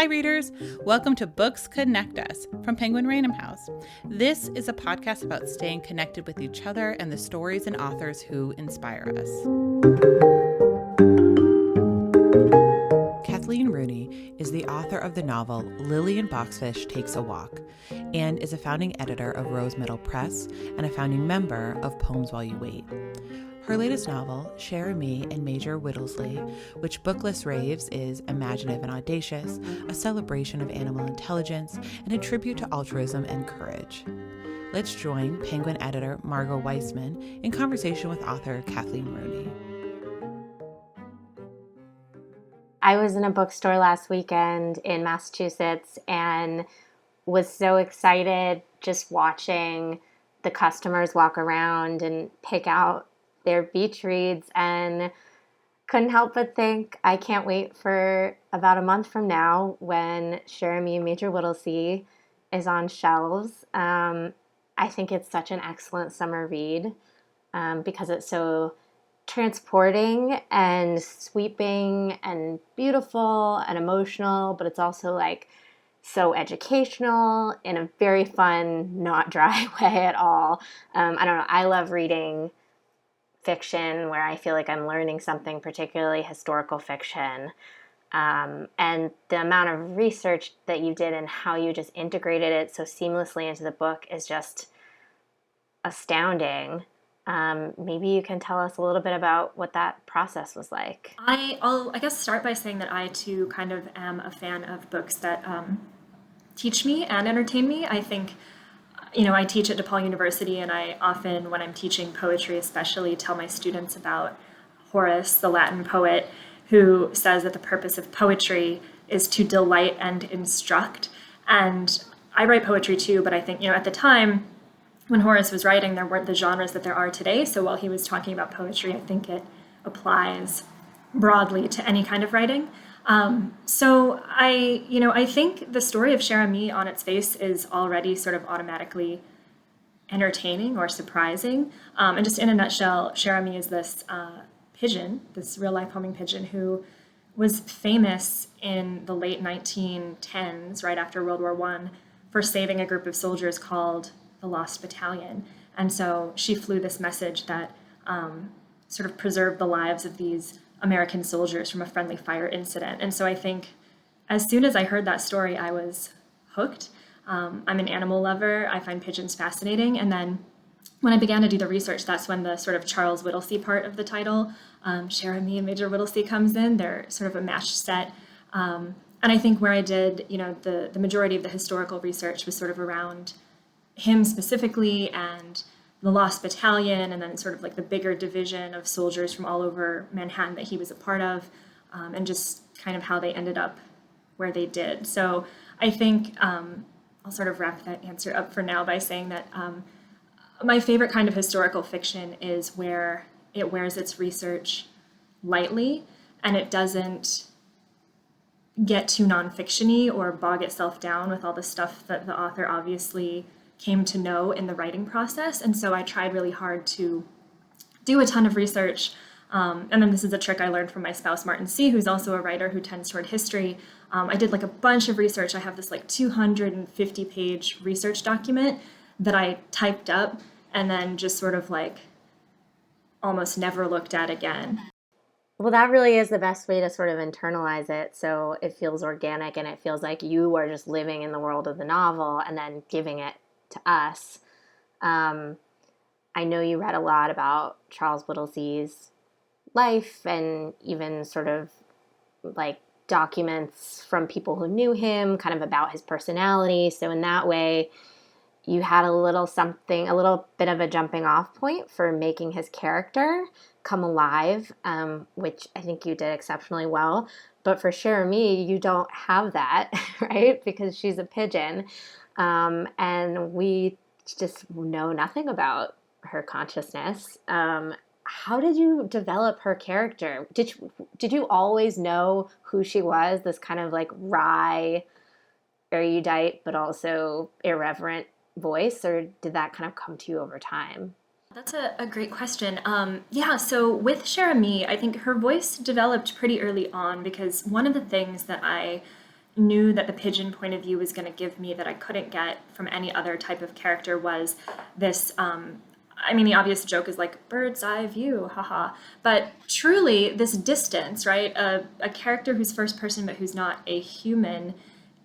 readers. Welcome to Books Connect Us from Penguin Random House. This is a podcast about staying connected with each other and the stories and authors who inspire us. Kathleen Rooney is the author of the novel Lillian Boxfish Takes a Walk and is a founding editor of Rose Meadow Press and a founding member of Poems While You Wait. Her latest novel, CHER and Major Whittlesey, which Booklist raves is imaginative and audacious, a celebration of animal intelligence, and a tribute to altruism and courage. Let's join Penguin editor Margot Weissman in conversation with author Kathleen Rooney. I was in a bookstore last weekend in Massachusetts and was so excited just watching the customers walk around and pick out their beach reads, and couldn't help but think, I can't wait for about a month from now when CHER and Major Whittlesey is on shelves. I think it's such an excellent summer read because it's so transporting and sweeping and beautiful and emotional, but it's also like so educational in a very fun, not dry way at all. I don't know. I love reading fiction where I feel like I'm learning something, particularly historical fiction. And the amount of research that you did and how you just integrated it so seamlessly into the book is just astounding. Maybe you can tell us a little bit about what that process was like. I'll guess start by saying that I too kind of am a fan of books that teach me and entertain me. I think, I teach at DePaul University, and I often, when I'm teaching poetry especially, tell my students about Horace, the Latin poet, who says that the purpose of poetry is to delight and instruct. And I write poetry too, but I think, at the time when Horace was writing, there weren't the genres that there are today. So while he was talking about poetry, I think it applies broadly to any kind of writing. So I think the story of CHER on its face is already sort of automatically entertaining or surprising. And just in a nutshell, CHER is this pigeon, this real-life homing pigeon who was famous in the late 1910s, right after World War I, for saving a group of soldiers called the Lost Battalion. And so she flew this message that sort of preserved the lives of these American soldiers from a friendly fire incident. And so I think as soon as I heard that story, I was hooked. I'm an animal lover. I find pigeons fascinating. And then when I began to do the research, that's when the sort of Charles Whittlesey part of the title, CHER and Major Whittlesey, comes in. They're sort of a matched set. And I think where I did, the majority of the historical research was sort of around him specifically and the Lost Battalion, and then sort of like the bigger division of soldiers from all over Manhattan that he was a part of, and just kind of how they ended up where they did. So I think I'll sort of wrap that answer up for now by saying that my favorite kind of historical fiction is where it wears its research lightly and it doesn't get too nonfiction-y or bog itself down with all the stuff that the author obviously came to know in the writing process. And so I tried really hard to do a ton of research. And then this is a trick I learned from my spouse, Martin C., who's also a writer who tends toward history. I did like a bunch of research. I have this like 250-page research document that I typed up and then just sort of like almost never looked at again. Well, that really is the best way to sort of internalize it, so it feels organic and it feels like you are just living in the world of the novel and then giving it to us. I know you read a lot about Charles Whittlesey's life and even sort of like documents from people who knew him, kind of about his personality. So in that way, you had a little bit of a jumping off point for making his character come alive, which I think you did exceptionally well. But for CHER, you don't have that, right? Because she's a pigeon. And we just know nothing about her consciousness. How did you develop her character? Did you always know who she was, this kind of like wry, erudite, but also irreverent voice, or did that kind of come to you over time? That's a great question. So with CHER, I think her voice developed pretty early on because one of the things that I knew that the pigeon point of view was going to give me that I couldn't get from any other type of character was this, I mean, the obvious joke is like bird's eye view, haha. But truly, this distance, right? A character who's first person but who's not a human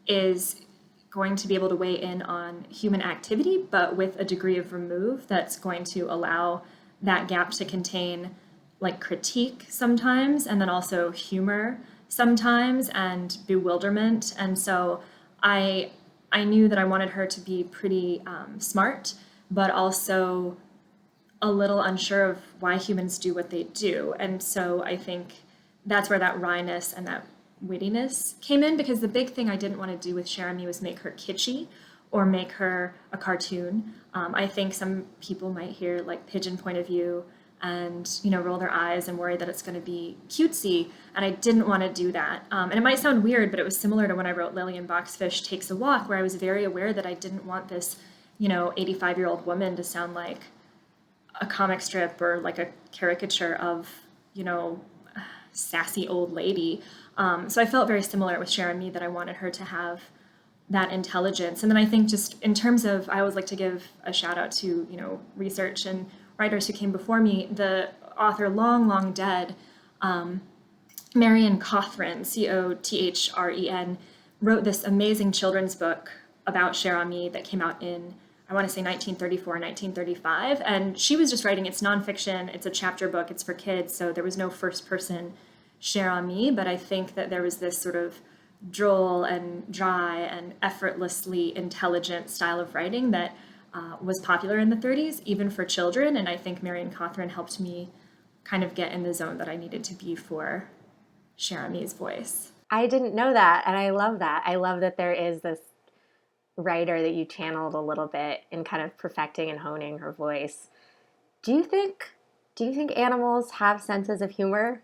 is going to be able to weigh in on human activity, but with a degree of remove that's going to allow that gap to contain like critique sometimes, and then also humor sometimes, and bewilderment. And so I knew that I wanted her to be pretty smart, but also a little unsure of why humans do what they do. And so I think that's where that wryness and that wittiness came in, because the big thing I didn't want to do with Cher was make her kitschy or make her a cartoon. I think some people might hear like pigeon point of view and, you know, roll their eyes and worry that it's going to be cutesy. And I didn't want to do that. And it might sound weird, but it was similar to when I wrote Lillian Boxfish Takes a Walk, where I was very aware that I didn't want this, you know, 85-year-old woman to sound like a comic strip or like a caricature of, you know, sassy old lady. So I felt very similar with Cher and Me, that I wanted her to have that intelligence. And then I think just in terms of, I always like to give a shout out to, you know, research and writers who came before me. The author, long dead, Marion Cothren, Cothren, wrote this amazing children's book about Cher Me that came out in, I want to say 1934, 1935. And she was just writing, it's nonfiction, it's a chapter book, it's for kids. So there was no first person Cher Me, but I think that there was this sort of droll and dry and effortlessly intelligent style of writing that was popular in the 30s, even for children. And I think Marion Cothren helped me kind of get in the zone that I needed to be for Cher Me's voice. I didn't know that, and I love that. I love that there is this writer that you channeled a little bit in kind of perfecting and honing her voice. Do you think animals have senses of humor?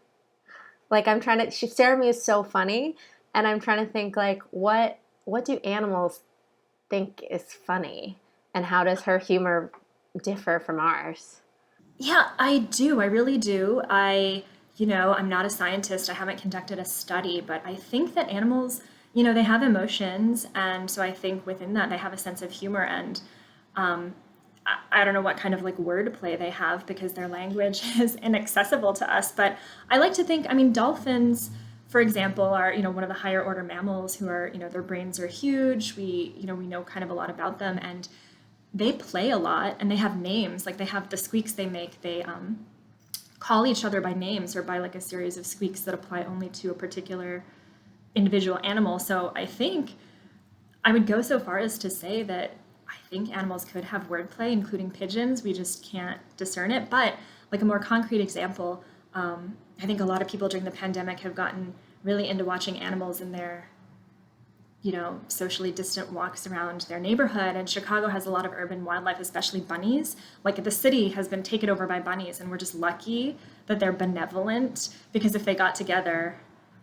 Like, I'm trying to, Cher Me is so funny, and I'm trying to think, like, what do animals think is funny? And how does her humor differ from ours? Yeah, I do. I really do. I'm not a scientist. I haven't conducted a study, but I think that animals, you know, they have emotions. And so I think within that, they have a sense of humor. And I don't know what kind of like wordplay they have, because their language is inaccessible to us. But I like to think, I mean, dolphins, for example, are, you know, one of the higher order mammals who are, you know, their brains are huge. We know kind of a lot about them, and they play a lot, and they have names. Like, they have the squeaks they make. They call each other by names or by like a series of squeaks that apply only to a particular individual animal. So I think I would go so far as to say that I think animals could have wordplay, including pigeons. We just can't discern it. But like a more concrete example, I think a lot of people during the pandemic have gotten really into watching animals in their, you know, socially distant walks around their neighborhood. And Chicago has a lot of urban wildlife, especially bunnies. Like, the city has been taken over by bunnies, and we're just lucky that they're benevolent, because if they got together,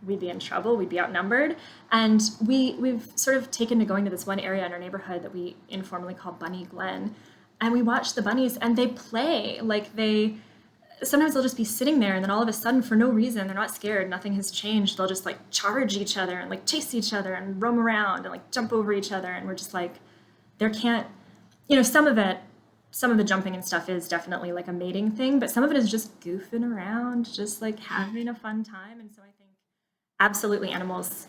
we'd be in trouble, we'd be outnumbered. And we've sort of taken to going to this one area in our neighborhood that we informally call Bunny Glen. And we watch the bunnies, and they play. Like, sometimes they'll just be sitting there, and then all of a sudden, for no reason, they're not scared, nothing has changed, they'll just like charge each other and like chase each other and roam around and like jump over each other. And we're just like, there can't, you know, some of the jumping and stuff is definitely like a mating thing, but some of it is just goofing around, just like having a fun time. And so I think absolutely animals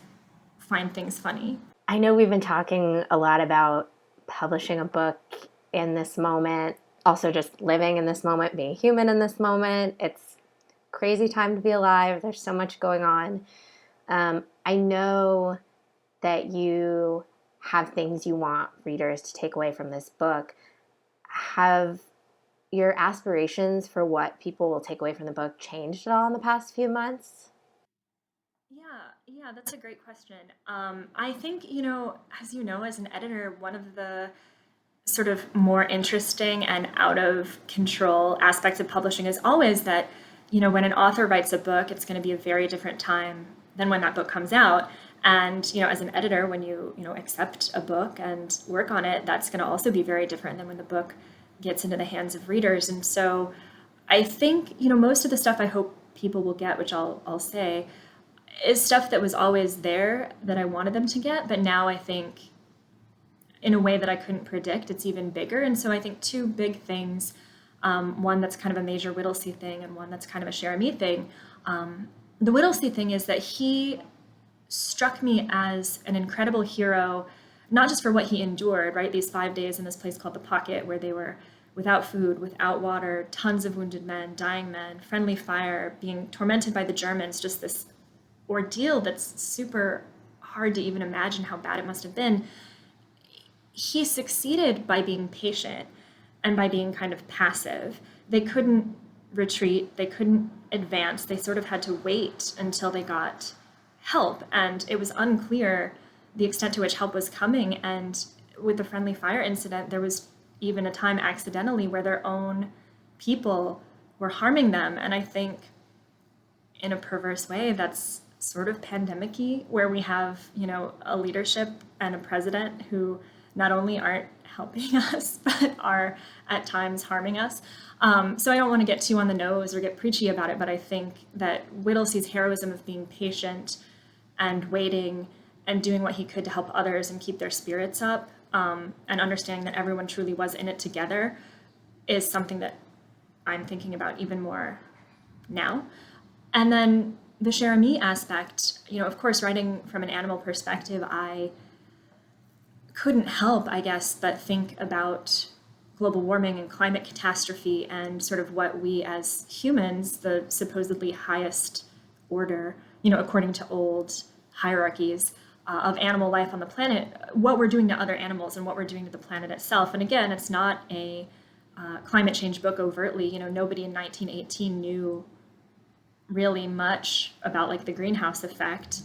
find things funny. I know we've been talking a lot about publishing a book in this moment, also just living in this moment, being human in this moment. It's a crazy time to be alive. There's so much going on. I know that you have things you want readers to take away from this book. Have your aspirations for what people will take away from the book changed at all in the past few months? Yeah, that's a great question. I think, you know, as an editor, one of the sort of more interesting and out of control aspects of publishing is always that, you know, when an author writes a book, it's going to be a very different time than when that book comes out. And, you know, as an editor, when you accept a book and work on it, that's going to also be very different than when the book gets into the hands of readers. And so I think, you know, most of the stuff I hope people will get, which I'll say, is stuff that was always there that I wanted them to get, but now I think in a way that I couldn't predict, it's even bigger. And so I think two big things, one that's kind of a major Whittlesey thing and one that's kind of a Jeremy thing. The Whittlesey thing is that he struck me as an incredible hero, not just for what he endured, right? These 5 days in this place called the Pocket, where they were without food, without water, tons of wounded men, dying men, friendly fire, being tormented by the Germans, just this ordeal that's super hard to even imagine how bad it must have been. He succeeded by being patient and by being kind of passive. They couldn't retreat, they couldn't advance, they sort of had to wait until they got help. And it was unclear the extent to which help was coming. And with the friendly fire incident, there was even a time accidentally where their own people were harming them. And I think in a perverse way, that's sort of pandemic-y, where we have, a leadership and a president who not only aren't helping us, but are at times harming us. So I don't want to get too on the nose or get preachy about it, but I think that Whittlesey's heroism of being patient and waiting and doing what he could to help others and keep their spirits up, and understanding that everyone truly was in it together, is something that I'm thinking about even more now. And then the Jeremy aspect, of course, writing from an animal perspective, I couldn't help, I guess, but think about global warming and climate catastrophe and sort of what we as humans, the supposedly highest order, according to old hierarchies of animal life on the planet, what we're doing to other animals and what we're doing to the planet itself. And again, it's not a climate change book overtly. Nobody in 1918 knew really much about like the greenhouse effect.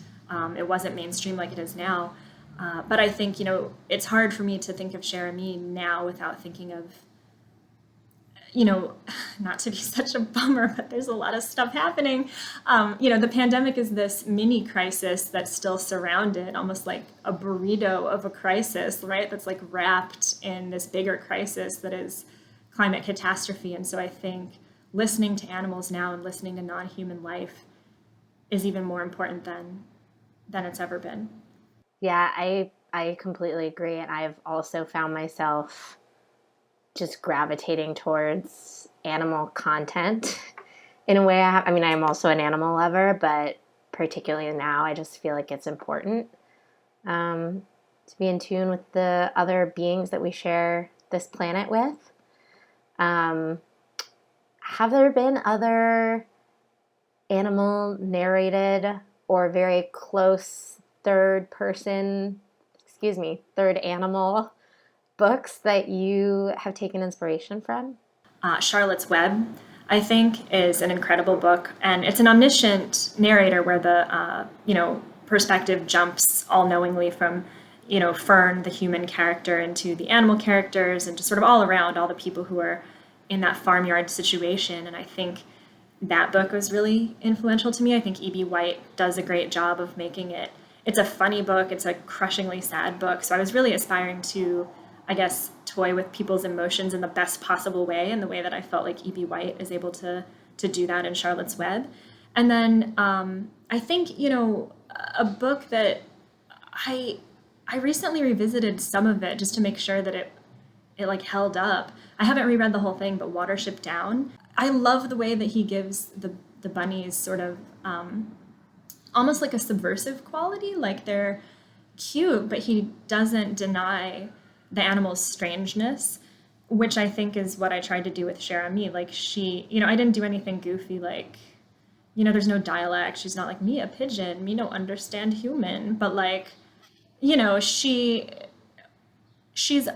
It wasn't mainstream like it is now. But I think, it's hard for me to think of Jeremy now without thinking of, not to be such a bummer, but there's a lot of stuff happening. The pandemic is this mini crisis that's still surrounded, almost like a burrito of a crisis, right? That's like wrapped in this bigger crisis that is climate catastrophe. And so I think listening to animals now and listening to non-human life is even more important than it's ever been. Yeah, I completely agree. And I've also found myself just gravitating towards animal content in a way. I'm also an animal lover, but particularly now, I just feel like it's important to be in tune with the other beings that we share this planet with. Have there been other animal narrated or very close third animal books that you have taken inspiration from? Charlotte's Web, I think, is an incredible book. And it's an omniscient narrator where the, perspective jumps all knowingly from, Fern, the human character, into the animal characters and just sort of all around all the people who are in that farmyard situation. And I think that book was really influential to me. I think E.B. White does a great job of making it. It's a funny book. It's a crushingly sad book. So I was really aspiring to, I guess, toy with people's emotions in the best possible way, in the way that I felt like E.B. White is able to do that in Charlotte's Web. And then I think, a book that I recently revisited some of it just to make sure that it like held up. I haven't reread the whole thing, but Watership Down. I love the way that he gives the bunnies sort of almost like a subversive quality, like they're cute, but he doesn't deny the animal's strangeness, which I think is what I tried to do with Jeremy. Like she, I didn't do anything goofy, like, there's no dialect. She's not like, me a pigeon, me no understand human, but like, she's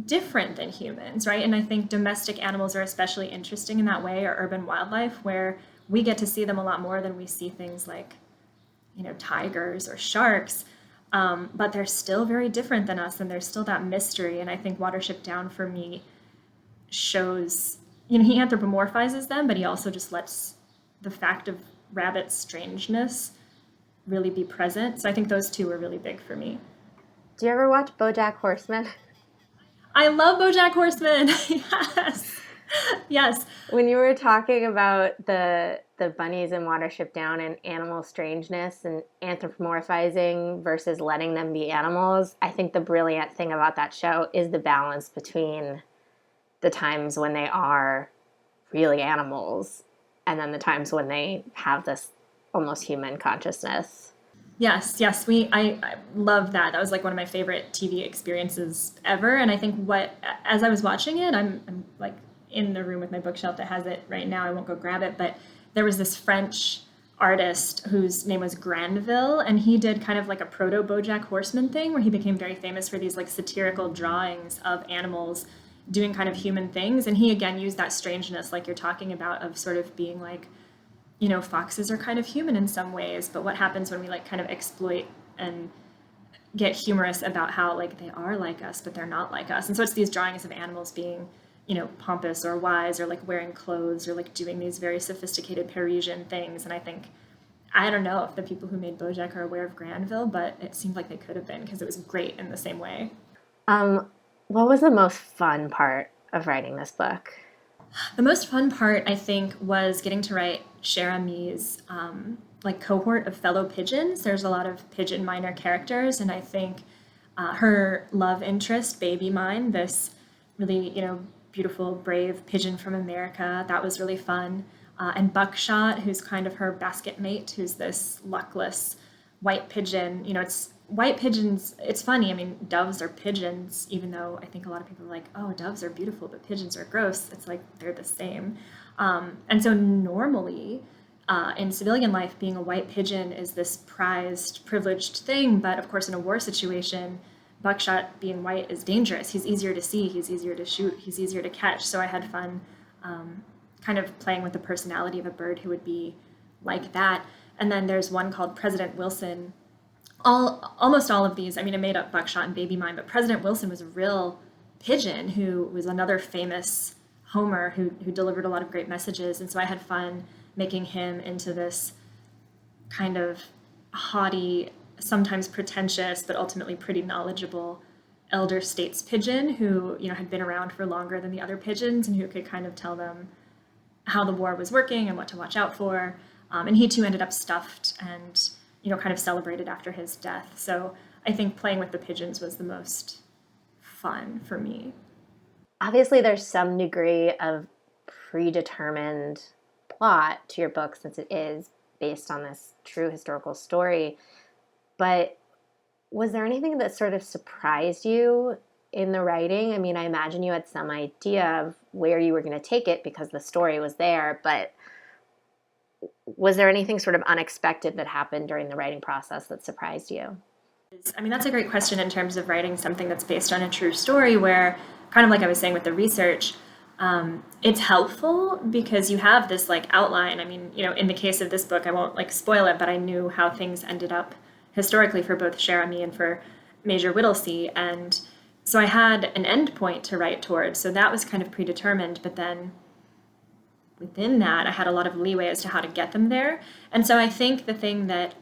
different than humans, right? And I think domestic animals are especially interesting in that way, or urban wildlife, where we get to see them a lot more than we see things like, tigers or sharks. But they're still very different than us, and there's still that mystery. And I think Watership Down for me shows, he anthropomorphizes them, but he also just lets the fact of rabbit strangeness really be present. So I think those two were really big for me. Do you ever watch Bojack Horseman? I love Bojack Horseman. Yes. Yes. When you were talking about the bunnies in Watership Down and animal strangeness and anthropomorphizing versus letting them be animals, I think the brilliant thing about that show is the balance between the times when they are really animals and then the times when they have this almost human consciousness. Yes, yes, I love that. That was like one of my favorite TV experiences ever. And I think as I was watching it, I'm like in the room with my bookshelf that has it right now. I won't go grab it, but there was this French artist whose name was Granville, and he did kind of like a proto Bojack Horseman thing where he became very famous for these like satirical drawings of animals doing kind of human things. And he again used that strangeness, like you're talking about, of sort of being like, foxes are kind of human in some ways, but what happens when we like kind of exploit and get humorous about how like they are like us, but they're not like us. And so it's these drawings of animals being, pompous or wise or like wearing clothes or like doing these very sophisticated Parisian things. And I don't know if the people who made Bojack are aware of Granville, but it seemed like they could have been because it was great in the same way. What was the most fun part of writing this book? The most fun part, I think, was getting to write Cher Ami's like cohort of fellow pigeons. There's a lot of pigeon minor characters, and I think her love interest, Baby Mine, this really beautiful, brave pigeon from America, that was really fun. And Buckshot, who's kind of her basket mate, who's this luckless white pigeon. It's white pigeons. It's funny. I mean, doves are pigeons, even though I think a lot of people are like, oh, doves are beautiful, but pigeons are gross. It's like they're the same. And so normally in civilian life, being a white pigeon is this prized, privileged thing. But of course, in a war situation, Buckshot being white is dangerous. He's easier to see. He's easier to shoot. He's easier to catch. So I had fun kind of playing with the personality of a bird who would be like that. And then there's one called President Wilson. Almost all of these, I mean, I made up Buckshot and Baby Mine, but President Wilson was a real pigeon who was another famous homer who delivered a lot of great messages. And so I had fun making him into this kind of haughty, sometimes pretentious, but ultimately pretty knowledgeable elder states pigeon who, had been around for longer than the other pigeons and who could kind of tell them how the war was working and what to watch out for. And he too ended up stuffed and, kind of celebrated after his death. So I think playing with the pigeons was the most fun for me. Obviously, there's some degree of predetermined plot to your book since it is based on this true historical story. But was there anything that sort of surprised you in the writing? I mean, I imagine you had some idea of where you were going to take it because the story was there, but was there anything sort of unexpected that happened during the writing process that surprised you? I mean, that's a great question in terms of writing something that's based on a true story where, kind of like I was saying with the research, it's helpful because you have this like outline. I mean, in the case of this book, I won't like spoil it, but I knew how things ended up historically for both Cher Ami and for Major Whittlesey. And so I had an end point to write towards. So that was kind of predetermined, but then within that, I had a lot of leeway as to how to get them there. And so I think the thing that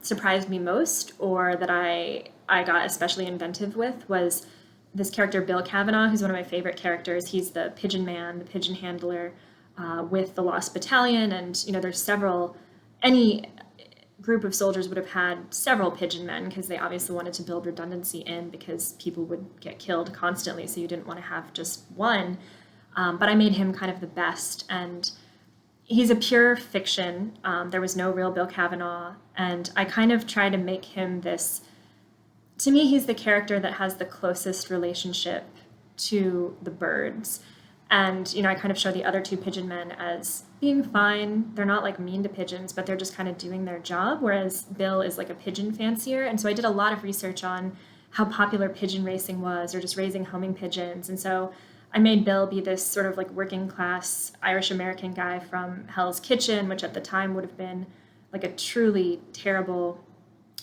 surprised me most, or that I got especially inventive with, was this character, Bill Kavanaugh, who's one of my favorite characters. He's the pigeon man, the pigeon handler with the Lost Battalion. And, there's any group of soldiers would have had several pigeon men because they obviously wanted to build redundancy in because people would get killed constantly. So you didn't want to have just one. But I made him kind of the best, and he's a pure fiction. There was no real Bill Kavanaugh, and I kind of try to make him this, to me, he's the character that has the closest relationship to the birds. And, I kind of show the other two pigeon men as being fine. They're not like mean to pigeons, but they're just kind of doing their job, whereas Bill is like a pigeon fancier. And so I did a lot of research on how popular pigeon racing was, or just raising homing pigeons. And so I made Bill be this sort of like working class Irish American guy from Hell's Kitchen, which at the time would have been like a truly terrible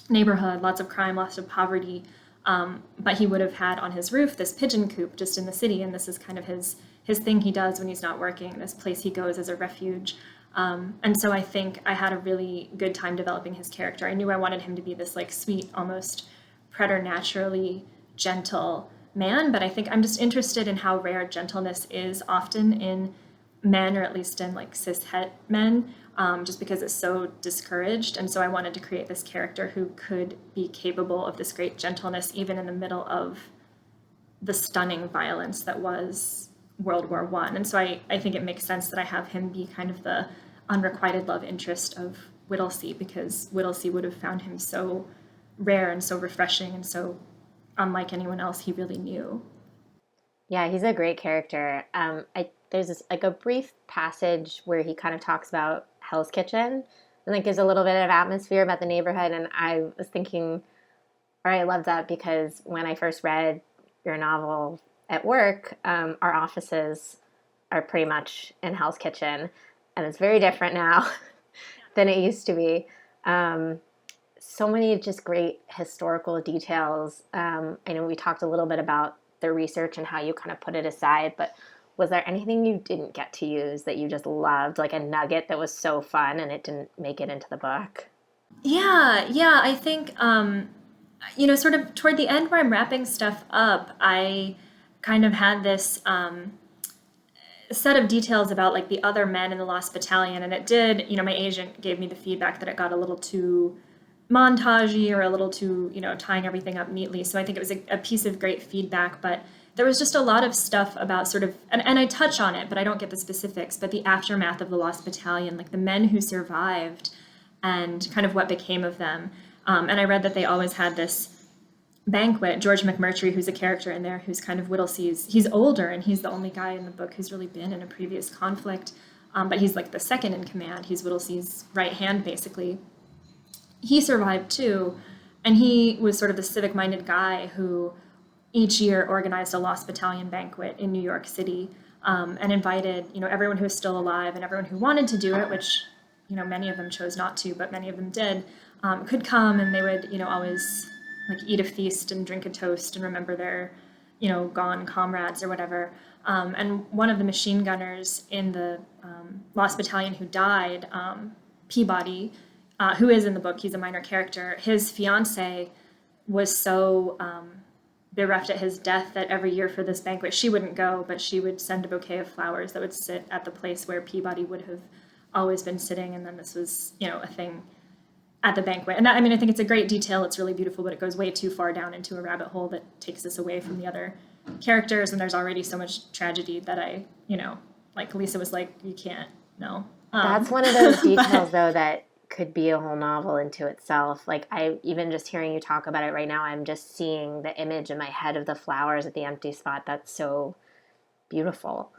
neighborhood, lots of crime, lots of poverty. But he would have had on his roof this pigeon coop just in the city. And this is kind of his thing he does when he's not working, this place he goes as a refuge. And so I think I had a really good time developing his character. I knew I wanted him to be this like sweet, almost preternaturally gentle man, but I think I'm just interested in how rare gentleness is often in men, or at least in like cis-het men, just because it's so discouraged. And so I wanted to create this character who could be capable of this great gentleness, even in the middle of the stunning violence that was World War I. And so I think it makes sense that I have him be kind of the unrequited love interest of Whittlesey, because Whittlesey would have found him so rare and so refreshing and so unlike anyone else he really knew. Yeah, he's a great character. There's this, like, a brief passage where he kind of talks about Hell's Kitchen and like gives a little bit of atmosphere about the neighborhood. And I was thinking, or I love that because when I first read your novel at work, our offices are pretty much in Hell's Kitchen, and it's very different now than it used to be. So many just great historical details. I know we talked a little bit about the research and how you kind of put it aside, but was there anything you didn't get to use that you just loved, like a nugget that was so fun and it didn't make it into the book? Yeah, I think, sort of toward the end where I'm wrapping stuff up, I kind of had this set of details about like the other men in the Lost Battalion, and it did, my agent gave me the feedback that it got a little too montagey or a little too, tying everything up neatly. So I think it was a piece of great feedback, but there was just a lot of stuff about sort of, and I touch on it, but I don't get the specifics, but the aftermath of the Lost Battalion, like the men who survived and kind of what became of them. And I read that they always had this banquet. George McMurtry, who's a character in there, who's kind of Whittlesey's, he's older and he's the only guy in the book who's really been in a previous conflict, but he's like the second in command. He's Whittlesey's right hand, basically. He survived too, and he was sort of the civic-minded guy who each year organized a Lost Battalion banquet in New York City, and invited, everyone who was still alive and everyone who wanted to do it, which, many of them chose not to, but many of them did, could come, and they would, always like eat a feast and drink a toast and remember their, gone comrades or whatever. And one of the machine gunners in the Lost Battalion who died, Peabody, who is in the book, he's a minor character, his fiance was so bereft at his death that every year for this banquet, she wouldn't go, but she would send a bouquet of flowers that would sit at the place where Peabody would have always been sitting. And then this was, a thing at the banquet. And that, I think it's a great detail. It's really beautiful, but it goes way too far down into a rabbit hole that takes us away from the other characters. And there's already so much tragedy that I, like Lisa was like, you can't, no. That's one of those details, though, that could be a whole novel into itself. Like, I even just hearing you talk about it right now, I'm just seeing the image in my head of the flowers at the empty spot. That's so beautiful.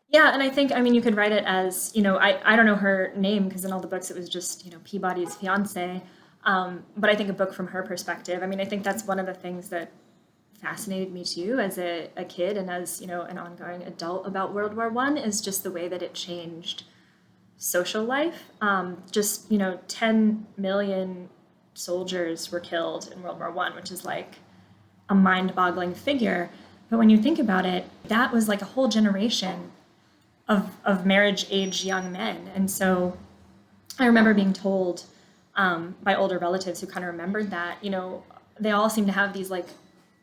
Yeah, and I think, you could write it as, I don't know her name because in all the books it was just, Peabody's fiance. But I think a book from her perspective. I think that's one of the things that fascinated me too as a kid and as, an ongoing adult about World War I is just the way that it changed social life. 10 million soldiers were killed in World War I, which is like a mind-boggling figure. But when you think about it, that was like a whole generation of marriage-age young men. And so I remember being told by older relatives who kind of remembered that, they all seem to have these like,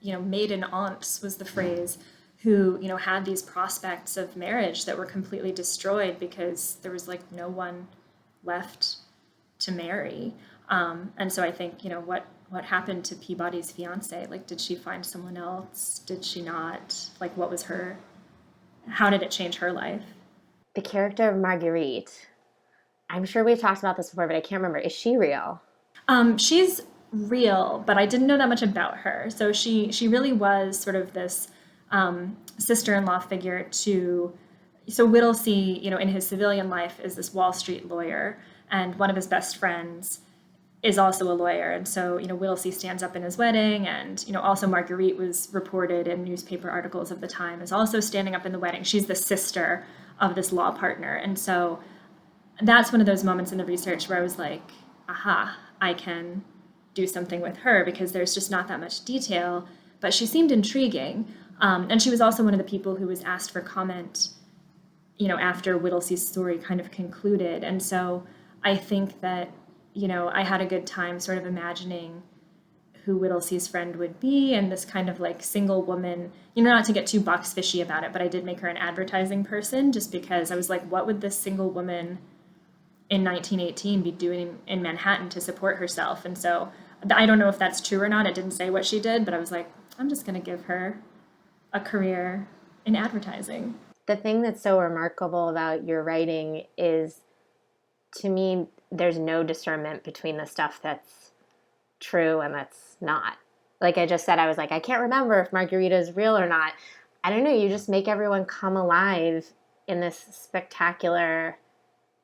maiden aunts was the phrase, who, had these prospects of marriage that were completely destroyed because there was like no one left to marry. And so I think, what happened to Peabody's fiance? Like, did she find someone else? Did she not? Like, how did it change her life? The character of Marguerite, I'm sure we've talked about this before, but I can't remember. Is she real? She's real, but I didn't know that much about her. So she really was sort of this sister-in-law figure to, so Whittlesey, in his civilian life is this Wall Street lawyer, and one of his best friends is also a lawyer. And so, Whittlesey stands up in his wedding, and, also Marguerite was reported in newspaper articles of the time as also standing up in the wedding. She's the sister of this law partner. And so that's one of those moments in the research where I was like, aha, I can do something with her because there's just not that much detail, but she seemed intriguing. And she was also one of the people who was asked for comment, after Whittlesey's story kind of concluded. And so I think that, I had a good time sort of imagining who Whittlesey's friend would be, and this kind of like single woman, you know, not to get too box fishy about it, but I did make her an advertising person just because I was like, what would this single woman in 1918 be doing in Manhattan to support herself? And so I don't know if that's true or not. It didn't say what she did, but I was like, I'm just going to give her a career in advertising. The thing that's so remarkable about your writing is, to me, there's no discernment between the stuff that's true and that's not. Like I just said, I was like, I can't remember if Margarita is real or not. I don't know. You just make everyone come alive in this spectacular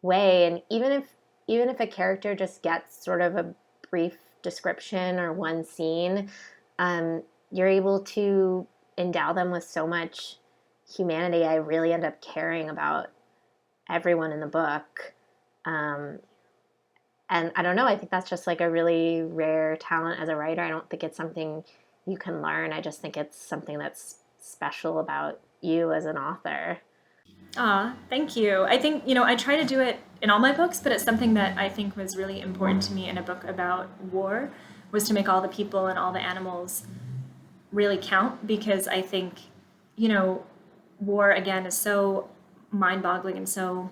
way. And even if a character just gets sort of a brief description or one scene, you're able to endow them with so much humanity. I really end up caring about everyone in the book. And I don't know, I think that's just like a really rare talent as a writer. I don't think it's something you can learn. I just think it's something that's special about you as an author. Thank you. I think, you know, I try to do it in all my books, but it's something that I think was really important to me in a book about war, was to make all the people and all the animals really count, because I think, you know, war, again, is so mind-boggling and so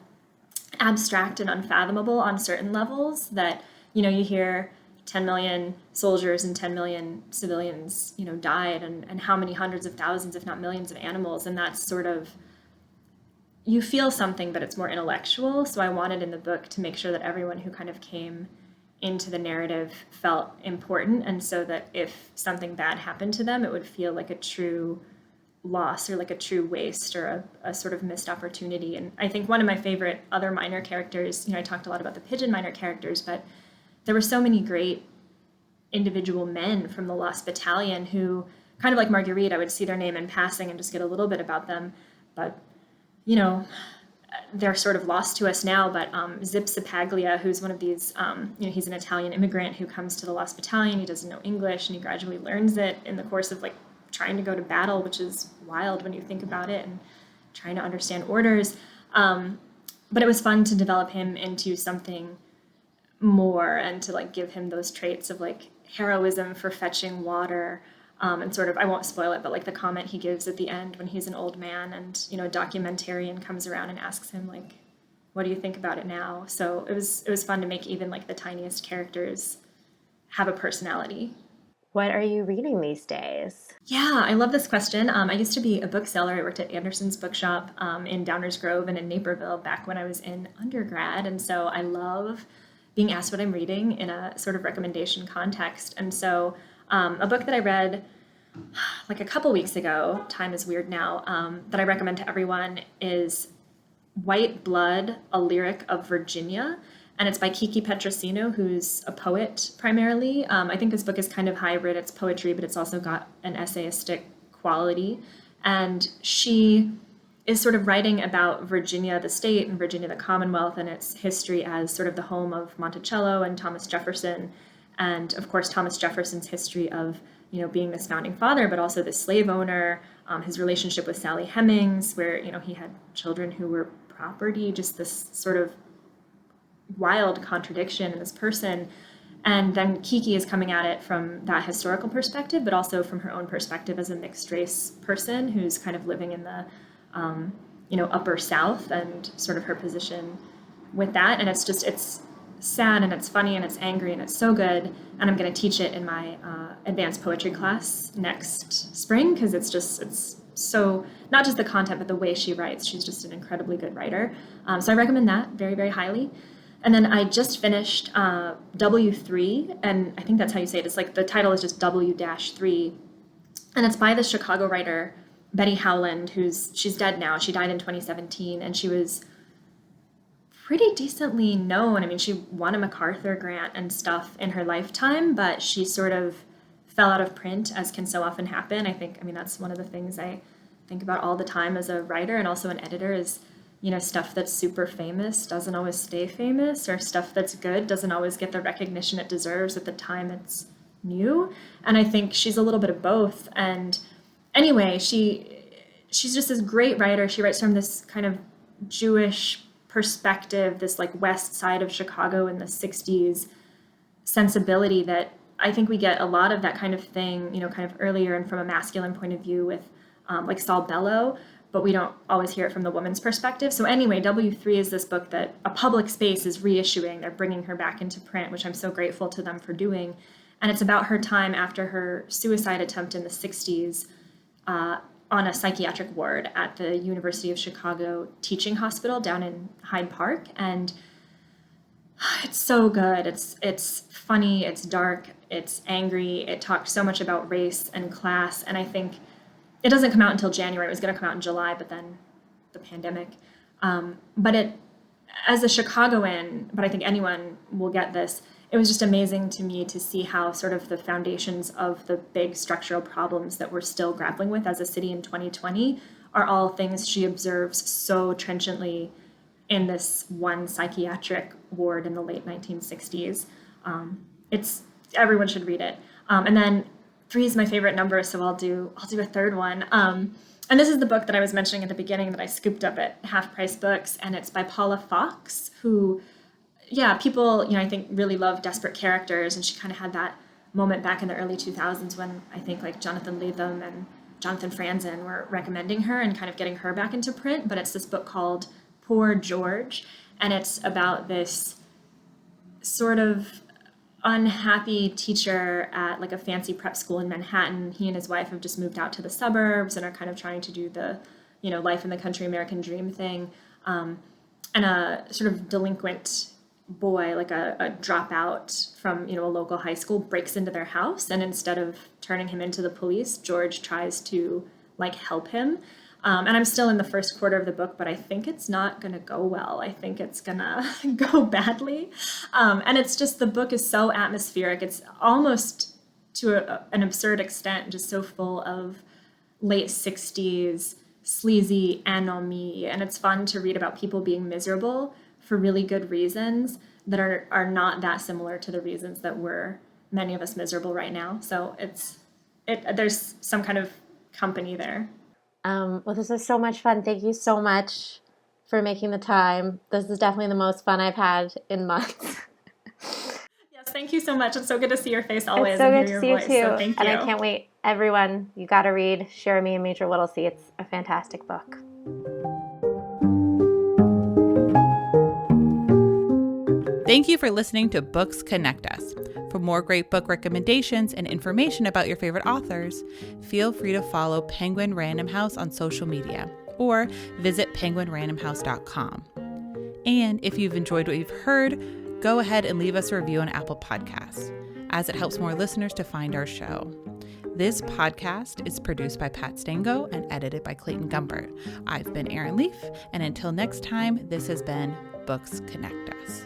abstract and unfathomable on certain levels that, you know, you hear 10 million soldiers and 10 million civilians, you know, died, and how many hundreds of thousands, if not millions of animals. And that's sort of, you feel something, but it's more intellectual. So I wanted in the book to make sure that everyone who kind of came into the narrative felt important, and so that if something bad happened to them, it would feel like a true loss or like a true waste or a sort of missed opportunity. And I think one of my favorite other minor characters, you know, I talked a lot about the pigeon minor characters, but there were so many great individual men from the Lost Battalion who, kind of like Marguerite, I would see their name in passing and just get a little bit about them, but, you know, they're sort of lost to us now. But Zip Sapaglia, who's one of these, you know, he's an Italian immigrant who comes to the Lost Battalion. He doesn't know English, and he gradually learns it in the course of like trying to go to battle, which is wild when you think about it, and trying to understand orders. But it was fun to develop him into something more, and to like give him those traits of like heroism for fetching water, and sort of, I won't spoil it, but like the comment he gives at the end when he's an old man and, you know, a documentarian comes around and asks him like, what do you think about it now? So it was fun to make even like the tiniest characters have a personality. What are you reading these days? Yeah, I love this question. I used to be a bookseller. I worked at Anderson's Bookshop in Downers Grove and in Naperville back when I was in undergrad. And so I love being asked what I'm reading in a sort of recommendation context. And so a book that I read like a couple weeks ago, time is weird now, that I recommend to everyone is White Blood, A Lyric of Virginia. And it's by Kiki Petrosino, who's a poet primarily. I think this book is kind of hybrid. It's poetry, but it's also got an essayistic quality. And she is sort of writing about Virginia, the state, and Virginia, the Commonwealth, and its history as sort of the home of Monticello and Thomas Jefferson. And of course, Thomas Jefferson's history of, you know, being this founding father, but also the slave owner, his relationship with Sally Hemings, where, you know, he had children who were property, just this sort of wild contradiction in this person. And then Kiki is coming at it from that historical perspective, but also from her own perspective as a mixed race person who's kind of living in the, you know, upper South, and sort of her position with that. And it's just, it's sad and it's funny and it's angry and it's so good. And I'm going to teach it in my advanced poetry class next spring, because it's so, not just the content, but the way she writes. She's just an incredibly good writer. So I recommend that very, very highly. And then I just finished W3, and I think that's how you say it. It's like the title is just W-3, and it's by the Chicago writer Betty Howland, she's dead now. She died in 2017, and she was pretty decently known. I mean, she won a MacArthur grant and stuff in her lifetime, but she sort of fell out of print, as can so often happen. I mean, that's one of the things I think about all the time as a writer and also an editor is, you know, stuff that's super famous doesn't always stay famous, or stuff that's good doesn't always get the recognition it deserves at the time it's new. And I think she's a little bit of both. And anyway, she's just this great writer. She writes from this kind of Jewish perspective, this like west side of Chicago in the 60s sensibility that I think we get a lot of that kind of thing, kind of earlier and from a masculine point of view with like Saul Bellow, but we don't always hear it from the woman's perspective. So anyway, W3 is this book that a public space is reissuing. They're bringing her back into print, which I'm so grateful to them for doing. And it's about her time after her suicide attempt in the 60s on a psychiatric ward at the University of Chicago Teaching Hospital down in Hyde Park. And it's so good. It's funny, it's dark, it's angry. It talked so much about race and class. And I think it doesn't come out until January. It was going to come out in July, but then the pandemic. But it, as a Chicagoan, but I think anyone will get this, it was just amazing to me to see how sort of the foundations of the big structural problems that we're still grappling with as a city in 2020 are all things she observes so trenchantly in this one psychiatric ward in the late 1960s. Everyone should read it. And then 3 is my favorite number, so I'll do a third one. And this is the book that I was mentioning at the beginning that I scooped up at Half Price Books, and it's by Paula Fox, who, people, I think really love desperate characters, and she kind of had that moment back in the early 2000s when I think like Jonathan Lethem and Jonathan Franzen were recommending her and kind of getting her back into print. But it's this book called Poor George, and it's about this sort of unhappy teacher at like a fancy prep school in Manhattan. He and his wife have just moved out to the suburbs and are kind of trying to do the, life in the country American dream thing. And a sort of delinquent boy, like a dropout from, a local high school, breaks into their house. And instead of turning him into the police, George tries to like help him. And I'm still in the first quarter of the book, but I think it's not going to go well. I think it's going to go badly. And it's just, the book is so atmospheric. It's almost to an absurd extent, just so full of late 60s sleazy anomie. And it's fun to read about people being miserable for really good reasons that are not that similar to the reasons that many of us miserable right now. So there's some kind of company there. Well, this was so much fun. Thank you so much for making the time. This is definitely the most fun I've had in months. Yes, thank you so much. It's so good to see your face always It's so and good hear to your see voice. you too. So thank you. And I can't wait. Everyone, you got to read Jeremy and Major Whittlesey. It's a fantastic book. Thank you for listening to Books Connect Us. For more great book recommendations and information about your favorite authors, feel free to follow Penguin Random House on social media or visit penguinrandomhouse.com. And if you've enjoyed what you've heard, go ahead and leave us a review on Apple Podcasts, as it helps more listeners to find our show. This podcast is produced by Pat Stango and edited by Clayton Gumbert. I've been Erin Leaf, and until next time, this has been Books Connect Us.